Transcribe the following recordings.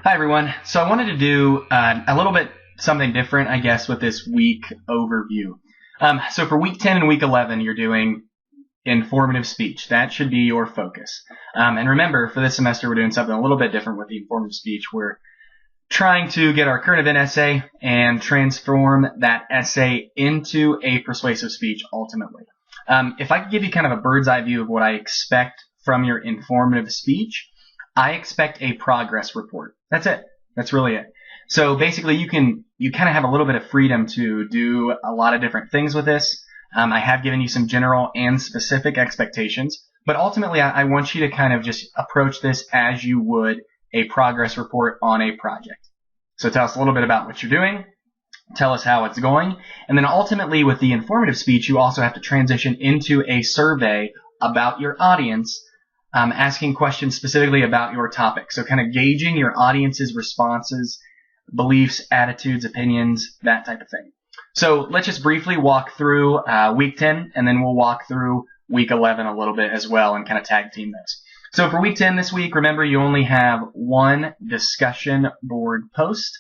Hi, everyone. So I wanted to do a little bit something different, I guess, with this week overview. So for week 10 and week 11, you're doing informative speech. That should be your focus. And remember, for this semester, we're doing something a little bit different with the informative speech. We're trying to get our current event essay and transform that essay into a persuasive speech ultimately. If I could give you kind of a bird's eye view of what I expect from your informative speech, I expect a progress report. That's it. That's really it. So basically you kind of have a little bit of freedom to do a lot of different things with this. I have given you some general and specific expectations, but ultimately I want you to kind of just approach this as you would a progress report on a project. So tell us a little bit about what you're doing, tell us how it's going, and then ultimately with the informative speech you also have to transition into a survey about your audience, asking questions specifically about your topic. So kind of gauging your audience's responses, beliefs, attitudes, opinions, that type of thing. So let's just briefly walk through week 10, and then we'll walk through week 11 a little bit as well and kind of tag team those. So for week 10 this week, remember you only have one discussion board post.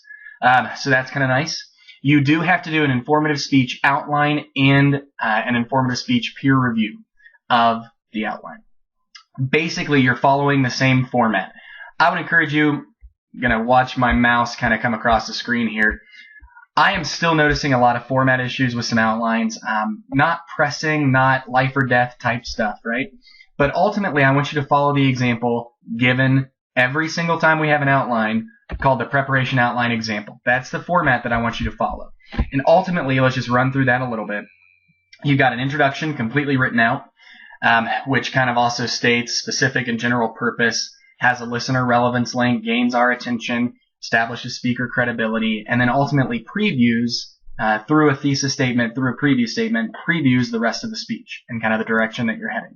So that's kind of nice. You do have to do an informative speech outline and an informative speech peer review of the outline. Basically, you're following the same format. I would encourage you, I'm going to watch my mouse kind of come across the screen here. I am still noticing a lot of format issues with some outlines. Not pressing, not life or death type stuff, right? But ultimately, I want you to follow the example given every single time we have an outline called the preparation outline example. That's the format that I want you to follow. And ultimately, let's just run through that a little bit. You've got an introduction completely written out. Which kind of also states specific and general purpose, has a listener relevance link, gains our attention, establishes speaker credibility, and then ultimately previews through a thesis statement, through a preview statement, previews the rest of the speech and kind of the direction that you're heading.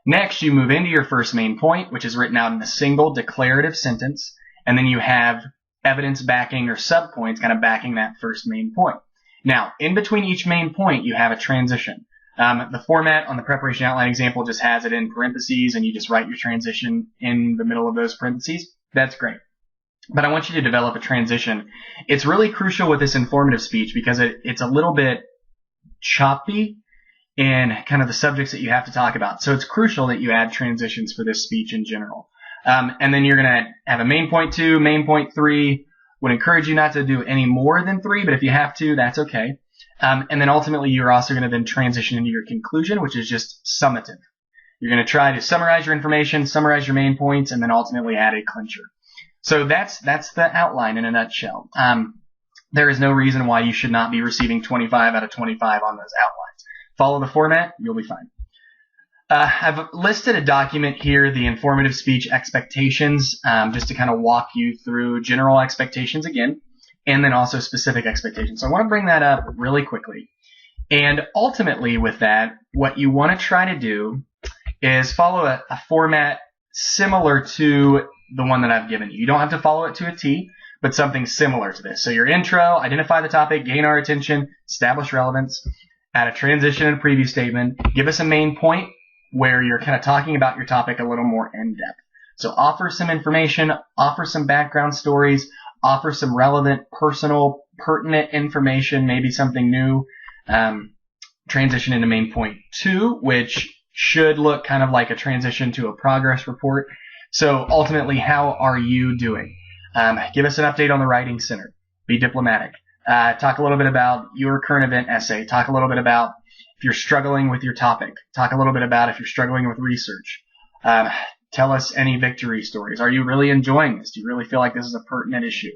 Next, you move into your first main point, which is written out in a single declarative sentence, and then you have evidence backing or subpoints kind of backing that first main point. Now, in between each main point, you have a transition. The format on the preparation outline example just has it in parentheses and you just write your transition in the middle of those parentheses. That's great. But I want you to develop a transition. It's really crucial with this informative speech because it's a little bit choppy in kind of the subjects that you have to talk about. So it's crucial that you add transitions for this speech in general. And then you're going to have a main point 2, main point 3. Would encourage you not to do any more than 3, but if you have to, that's okay. And then ultimately, you're also going to then transition into your conclusion, which is just summative. You're going to try to summarize your information, summarize your main points, and then ultimately add a clincher. So that's the outline in a nutshell. There is no reason why you should not be receiving 25 out of 25 on those outlines. Follow the format, you'll be fine. I've listed a document here, the informative speech expectations, just to kind of walk you through general expectations again. And then also specific expectations. So I want to bring that up really quickly. And ultimately with that, what you want to try to do is follow a format similar to the one that I've given you. You don't have to follow it to a T, but something similar to this. So your intro, identify the topic, gain our attention, establish relevance, add a transition and a preview statement, give us a main point where you're kind of talking about your topic a little more in depth. So offer some information, offer some background stories, offer some relevant, personal, pertinent information, maybe something new. Transition into main point 2, which should look kind of like a transition to a progress report. So ultimately, how are you doing? Give us an update on the Writing Center. Be diplomatic. Talk a little bit about your current event essay. Talk a little bit about if you're struggling with your topic. Talk a little bit about if you're struggling with research. Tell us any victory stories. Are you really enjoying this? Do you really feel like this is a pertinent issue?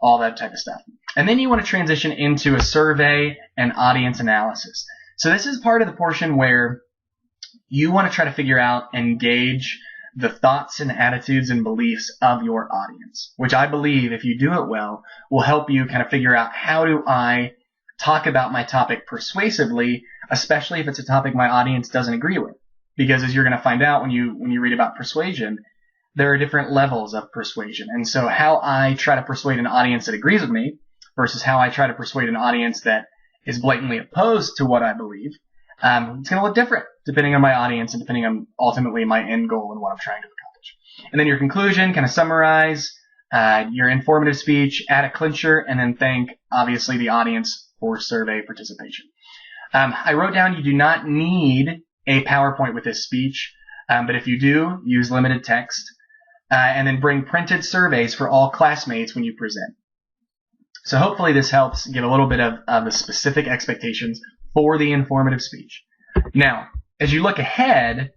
All that type of stuff. And then you want to transition into a survey and audience analysis. So this is part of the portion where you want to try to figure out and gauge the thoughts and attitudes and beliefs of your audience, which I believe, if you do it well, will help you kind of figure out how do I talk about my topic persuasively, especially if it's a topic my audience doesn't agree with. Because as you're going to find out when you read about persuasion, there are different levels of persuasion. And so how I try to persuade an audience that agrees with me versus how I try to persuade an audience that is blatantly opposed to what I believe, it's going to look different depending on my audience and depending on ultimately my end goal and what I'm trying to accomplish. And then your conclusion, kind of summarize, your informative speech, add a clincher, and then thank, obviously, the audience for survey participation. I wrote down you do not need a PowerPoint with this speech, but if you do, use limited text, and then bring printed surveys for all classmates when you present. So hopefully this helps give a little bit of the specific expectations for the informative speech. Now, as you look ahead,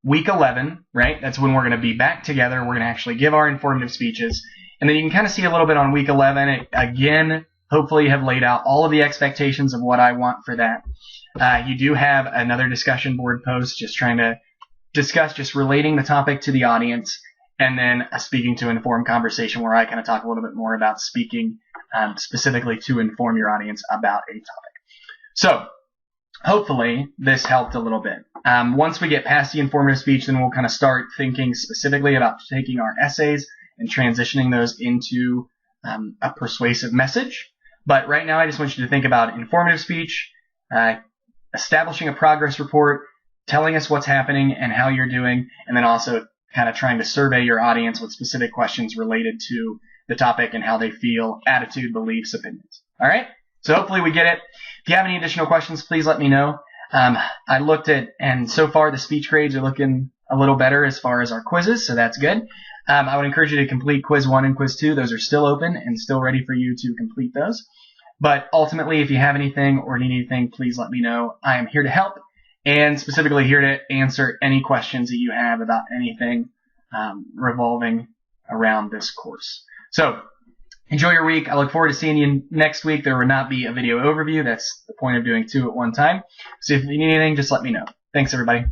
week 11, right? That's when we're going to be back together. We're going to actually give our informative speeches. And then you can kind of see a little bit on week 11. Again, hopefully have laid out all of the expectations of what I want for that. You do have another discussion board post just trying to discuss just relating the topic to the audience, and then a speaking to inform conversation where I kind of talk a little bit more about speaking specifically to inform your audience about a topic. So hopefully this helped a little bit. Once we get past the informative speech, then we'll kind of start thinking specifically about taking our essays and transitioning those into a persuasive message. But right now I just want you to think about informative speech, establishing a progress report, telling us what's happening and how you're doing, and then also kind of trying to survey your audience with specific questions related to the topic and how they feel, attitude, beliefs, opinions. All right? So hopefully we get it. If you have any additional questions, please let me know. I looked at, and so far the speech grades are looking a little better as far as our quizzes, so that's good. I would encourage you to complete quiz 1 and quiz 2. Those are still open and still ready for you to complete those. But ultimately, if you have anything or need anything, please let me know. I am here to help, and specifically here to answer any questions that you have about anything revolving around this course. So enjoy your week. I look forward to seeing you next week. There will not be a video overview. That's the point of doing 2 at one time. So if you need anything, just let me know. Thanks, everybody.